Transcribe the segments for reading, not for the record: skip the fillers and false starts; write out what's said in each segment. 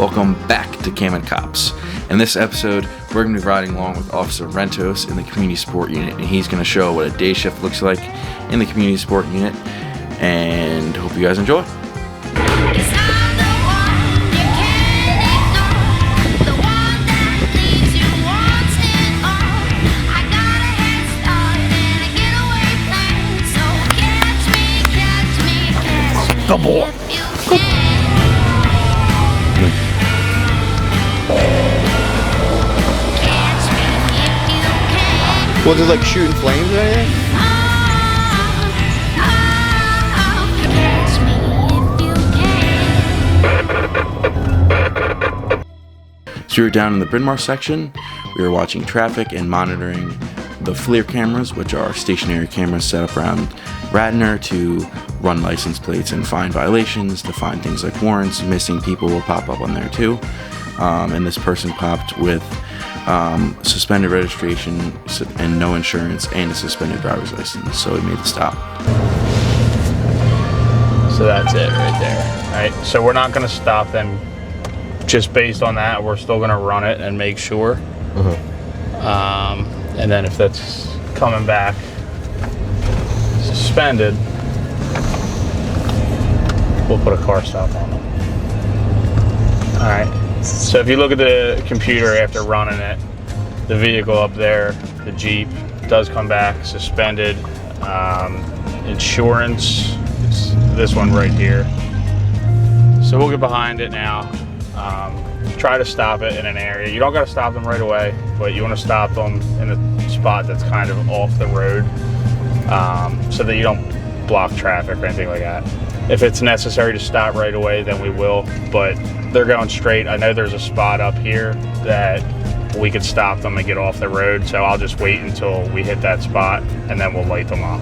Welcome back to Cam & Cops. In this episode, we're going to be riding along with Officer Rentos in the Community Support Unit, and he's going to show what a day shift looks like in the Community Support Unit, and hope you guys enjoy. Good boy. Was it like shooting flames or anything? So we were down in the Bryn Mawr section. We were watching traffic and monitoring the FLIR cameras, which are stationary cameras set up around Radnor to run license plates and find violations, to find things like warrants. Missing people will pop up on there too. And this person popped with suspended registration and no insurance and a suspended driver's license, so we made the stop. So that's it right there. All right, so we're not going to stop them just based on that. We're still going to run it and make sure. And then if that's coming back suspended, we'll put a car stop on them. All right. So if you look at the computer after running it, the vehicle up there, the Jeep, does come back suspended. Insurance, it's this one right here. So we'll get behind it now. Try to stop it in an area. You don't got to stop them right away, but you want to stop them in a spot that's kind of off the road, so that you don't block traffic or anything like that. If it's necessary to stop right away, then we will, but they're going straight. I know there's a spot up here that we could stop them and get off the road, so I'll just wait until we hit that spot and then we'll light them up.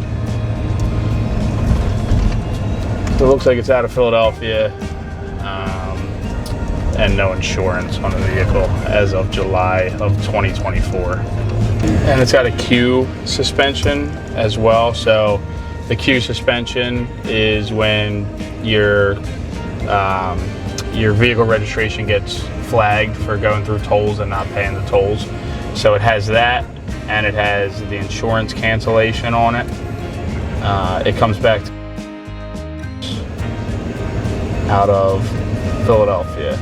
So it looks like it's out of Philadelphia, and no insurance on the vehicle as of July of 2024. And it's got a Q suspension as well. So the Q suspension is when your vehicle registration gets flagged for going through tolls and not paying the tolls. So it has that, and it has the insurance cancellation on it. It comes back out of Philadelphia.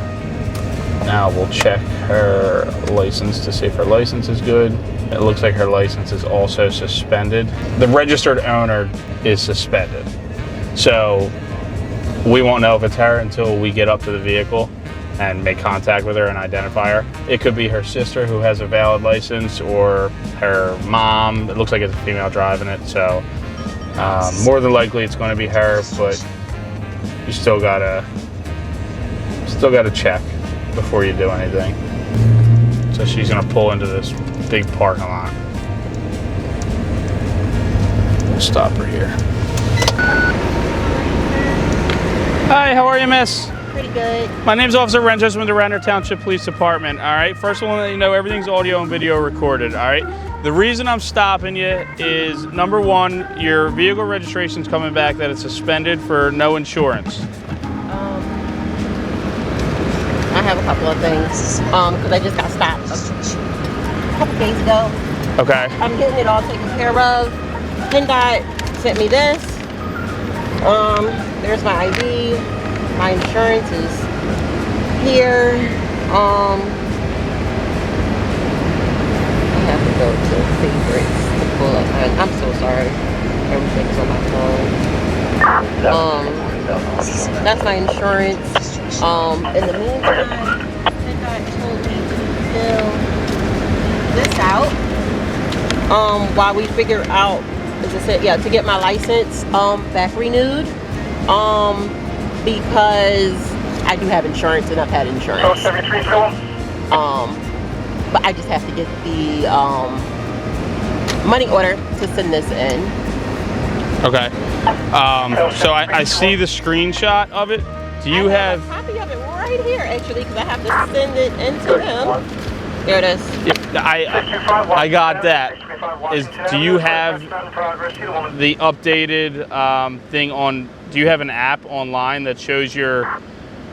Now we'll check her license to see if her license is good. It looks like her license is also suspended. The registered owner is suspended. So we won't know if it's her until we get up to the vehicle and make contact with her and identify her. It could be her sister who has a valid license, or her mom. It looks like it's a female driving it, so more than likely it's going to be her, but you still gotta check before you do anything. So she's gonna pull into this big parking lot. We'll stop her here. Hi, how are you, miss? Pretty good. My name's Officer Rentos from the Radnor Township Police Department. All right, first I want to let you know everything's audio and video recorded. All right, the reason I'm stopping you is, number one, your vehicle registration's coming back that it's suspended for no insurance. I have a couple of things, because I just got stopped a couple days ago. Okay. I'm getting it all taken care of. PennDOT sent me this. There's my ID. My insurance is here. I have to go to favorites to pull up. I'm so sorry. Everything's on my phone. That's my insurance. In the meantime, PennDOT told me to fill this out while we figure out, as I said, yeah, to get my license back renewed, because I do have insurance and I've had insurance. But I just have to get the money order to send this in. Okay. So I see the screenshot of it. Do you have a copy of it right here, actually, because I have to send it into him. There it is. I got that. Do you have the updated thing on? Do you have an app online that shows your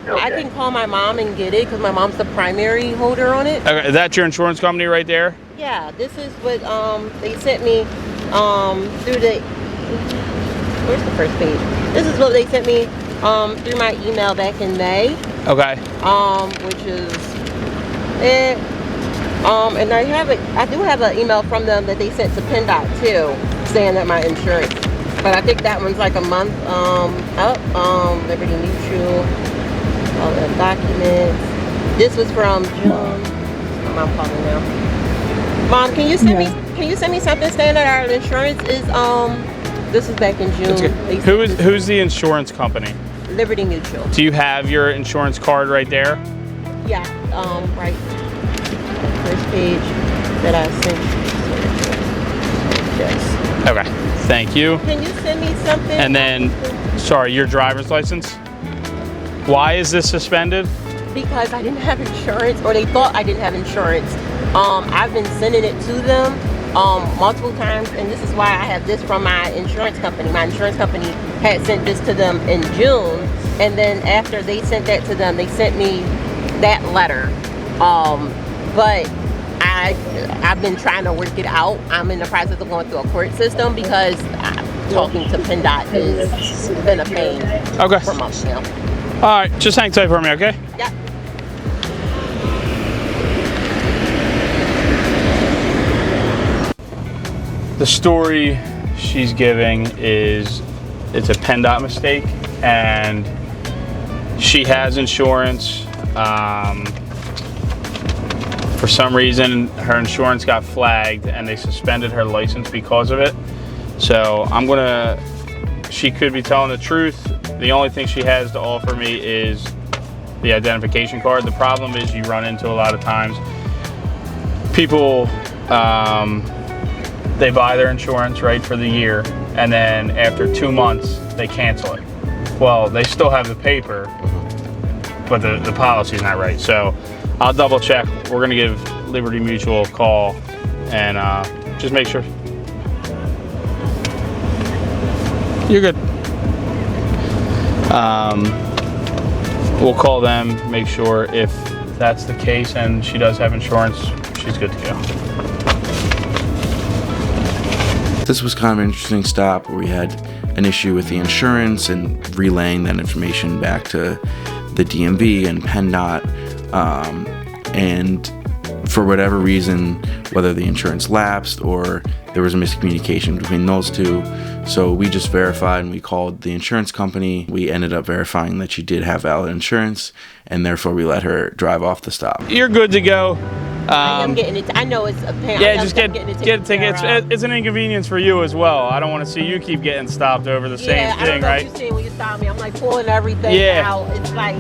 I can call my mom and get it because my mom's the primary holder on it. Okay, that's your insurance company right there? Yeah, this is what they sent me through the. Where's the first page? This is what they sent me through my email back in May. Okay. Which is it. And I do have an email from them that they sent to PennDOT too, saying that my insurance. But I think that one's like a month up. Liberty Mutual, all the documents. This was from June. My mom calling now. Mom, can you send me? Can you send me something saying that our insurance is This is back in June. Who's the insurance company? Liberty Mutual. Do you have your insurance card right there? Yeah. Right. First page that I sent. Yes. Okay. Thank you. Can you send me something? And then, sorry, your driver's license? Why is this suspended? Because I didn't have insurance, or they thought I didn't have insurance. I've been sending it to them multiple times, and this is why I have this from my insurance company. My insurance company had sent this to them in June, and then after they sent that to them, they sent me that letter. But I've been trying to work it out. I'm in the process of going through a court system because talking to PennDOT has been a pain for months now. All right, just hang tight for me, okay? Yeah. The story she's giving is it's a PennDOT mistake, and she has insurance. For some reason, her insurance got flagged and they suspended her license because of it. So she could be telling the truth. The only thing she has to offer me is the identification card. The problem is you run into a lot of times people, they buy their insurance right for the year, and then after 2 months they cancel it. Well, they still have the paper, but the policy's not right. So I'll double check. We're gonna give Liberty Mutual a call and just make sure. You're good. We'll call them, make sure if that's the case and she does have insurance, she's good to go. This was kind of an interesting stop where we had an issue with the insurance and relaying that information back to the DMV and PennDOT. And for whatever reason, whether the insurance lapsed or there was a miscommunication between those two, so we just verified and we called the insurance company. We ended up verifying that she did have valid insurance, and therefore we let her drive off the stop. You're good to go. I'm getting it. I know it's a pain. Yeah, just get a ticket. It's an inconvenience for you as well. I don't want to see you keep getting stopped over the same thing, I don't know right? What you seen when you stop me. I'm like pulling everything out. It's like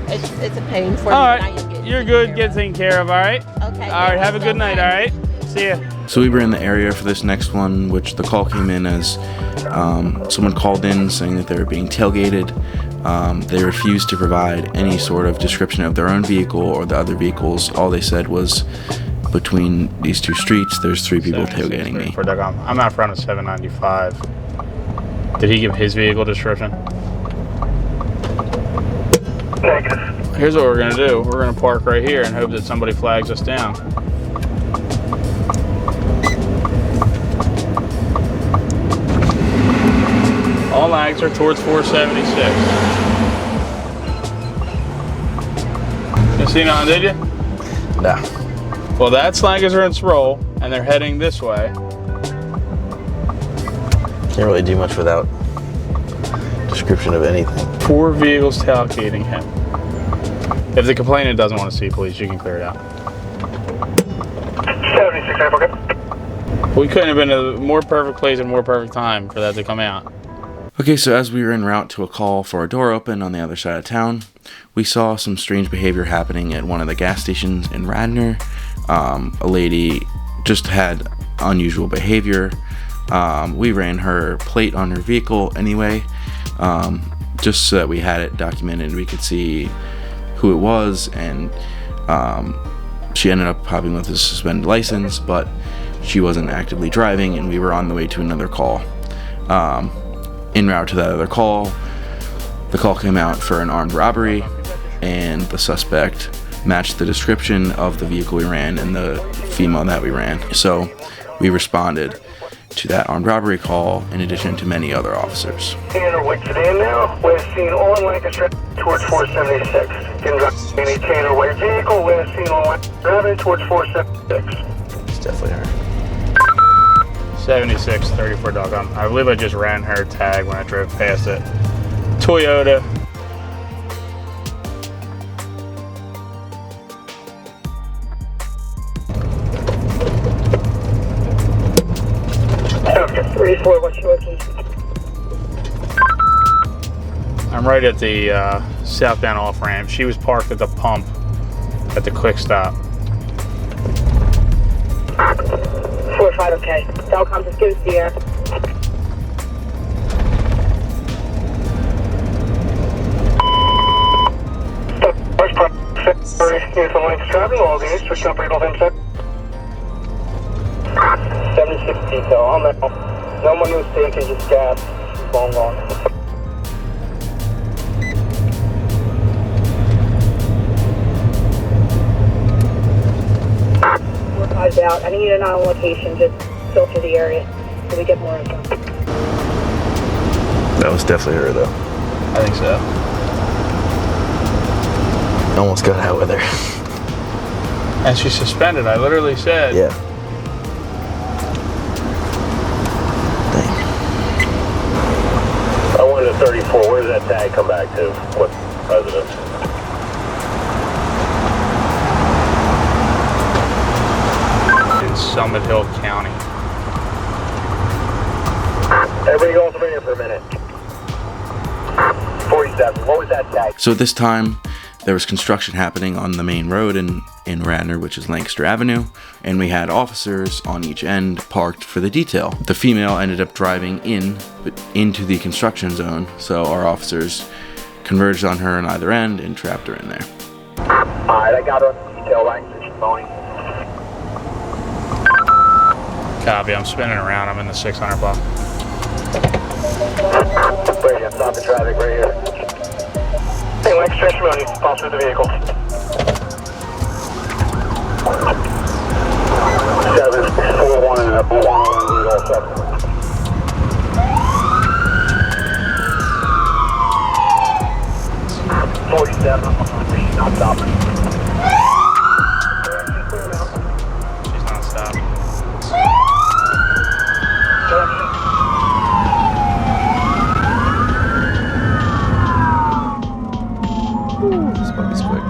it's a pain for me. All right, you're good. Get taken care of. All right. Okay. All right. Have a good night. All right. See ya. So we were in the area for this next one, which the call came in as someone called in saying that they were being tailgated. They refused to provide any sort of description of their own vehicle or the other vehicles. All they said was, between these two streets, there's 3 people tailgating me. I'm out front of 795. Did he give his vehicle description? Here's what we're gonna do. We're gonna park right here and hope that somebody flags us down. All lags are towards 476. You see nothing, did you? No. Well, that's Lancaster roll, and they're heading this way. Can't really do much without description of anything. 4 vehicles tailgating him. If the complainant doesn't want to see police, you can clear it out. 76, okay. We couldn't have been a more perfect place and more perfect time for that to come out. Okay, so as we were en route to a call for a door open on the other side of town, we saw some strange behavior happening at one of the gas stations in Radnor. A lady just had unusual behavior. We ran her plate on her vehicle anyway, just so that we had it documented. We could see who it was, and she ended up popping with a suspended license, but she wasn't actively driving, and we were on the way to another call. En route to that other call, the call came out for an armed robbery. and the suspect matched the description of the vehicle we ran and the female that we ran. So we responded to that armed robbery call in addition to many other officers. Today now, we're seeing on Lancaster towards 476. Didn't drive any chain or weight vehicle, we're seeing on Lancaster towards 476. It's definitely her. 7634.com. I believe I just ran her tag when I drove past it. Toyota. Okay, 34, what's your location? I'm right at the southbound off ramp. She was parked at the pump at the quick stop. 45, okay. Telecom, just give us the air. First part, here's the link travel, all the units, switch operator on 760 detail, on that. No one was taken, just gas. Long. Out. I need an on location, just filter the area so we get more info. That was definitely her, though. I think so. Almost got out with her. And she's suspended. I literally said. Yeah. I wanted a 34. Where does that tag come back to? What residence? Summit Hill County. Everybody go over here for a minute. 47. What was that tag? So at this time, there was construction happening on the main road in Radnor, which is Lancaster Avenue, and we had officers on each end parked for the detail. The female ended up driving into the construction zone, so our officers converged on her on either end and trapped her in there. Alright, I got her on the detail line. She's phony. Copy, I'm spinning around. I'm in the 600 block. Right here, stop the traffic right here. Hey, Lex, stretch money, pass through the vehicle. 741 and up 1 on all 7. 47, not stopping. She's not stopping. This puppy's quick.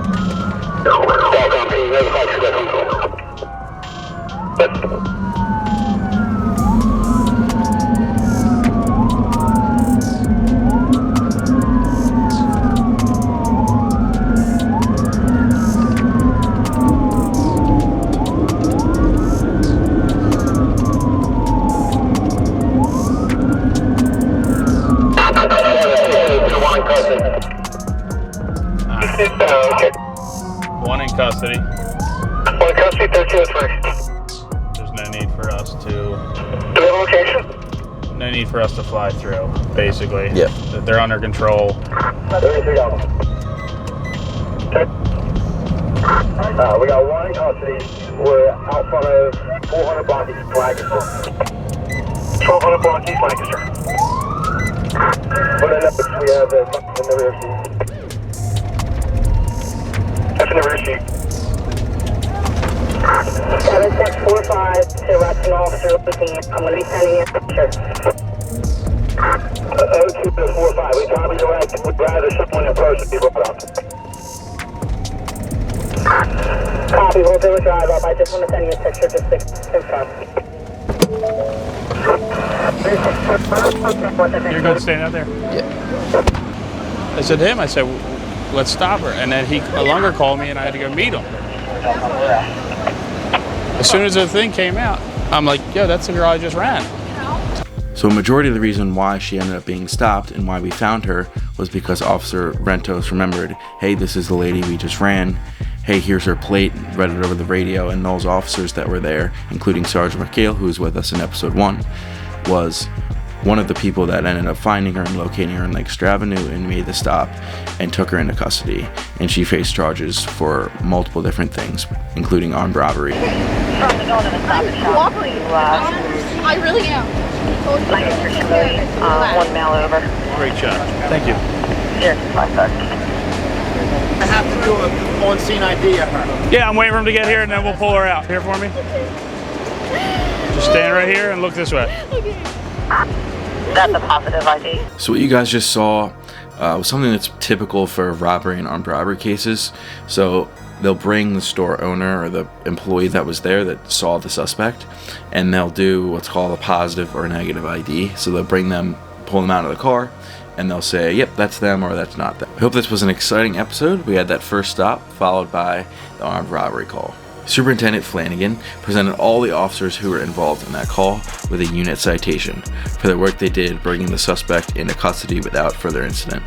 One in custody. One in custody, 1303. There's no need for us to. Do we have a location? No need for us to fly through. Basically. Yeah. They're under control. $33. Okay. We got one in custody. We're out front of 400 block East Lancaster. 1200 block East Lancaster. But in the we have the rear seat. That's in the rear seat. 7645 to arresting officer looking. I'm going to be sending you a picture. 02 to 45. We probably would rather someone in person be brought up. Copy, we'll do a drive up. I just want to send you a picture just to confirm. You're good staying out there? Yeah. I said to him, I said, let's stop her. And then Lunger called me and I had to go meet him. As soon as the thing came out, I'm like, yo, that's the girl I just ran. So a majority of the reason why she ended up being stopped and why we found her was because Officer Rentos remembered, hey, this is the lady we just ran. Hey, here's her plate, read it over the radio, and those officers that were there, including Sergeant McHale, who was with us in episode 1, was one of the people that ended up finding her and locating her in Lancaster Avenue and made the stop and took her into custody. And she faced charges for multiple different things, including armed robbery. I really am. One mail over. Great job. Thank you. Here, 5 bucks. I have to do an on-scene ID of her. Yeah, I'm waiting for him to get here and then we'll pull her out. Here for me. Just stand right here and look this way. That's a positive ID. So what you guys just saw was something that's typical for robbery and armed robbery cases. So they'll bring the store owner or the employee that was there that saw the suspect, and they'll do what's called a positive or negative ID. So they'll bring them, pull them out of the car, and they'll say, yep, that's them or that's not them. I hope this was an exciting episode. We had that first stop followed by the armed robbery call. Superintendent Flanagan presented all the officers who were involved in that call with a unit citation for the work they did bringing the suspect into custody without further incident.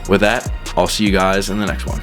With that, I'll see you guys in the next one.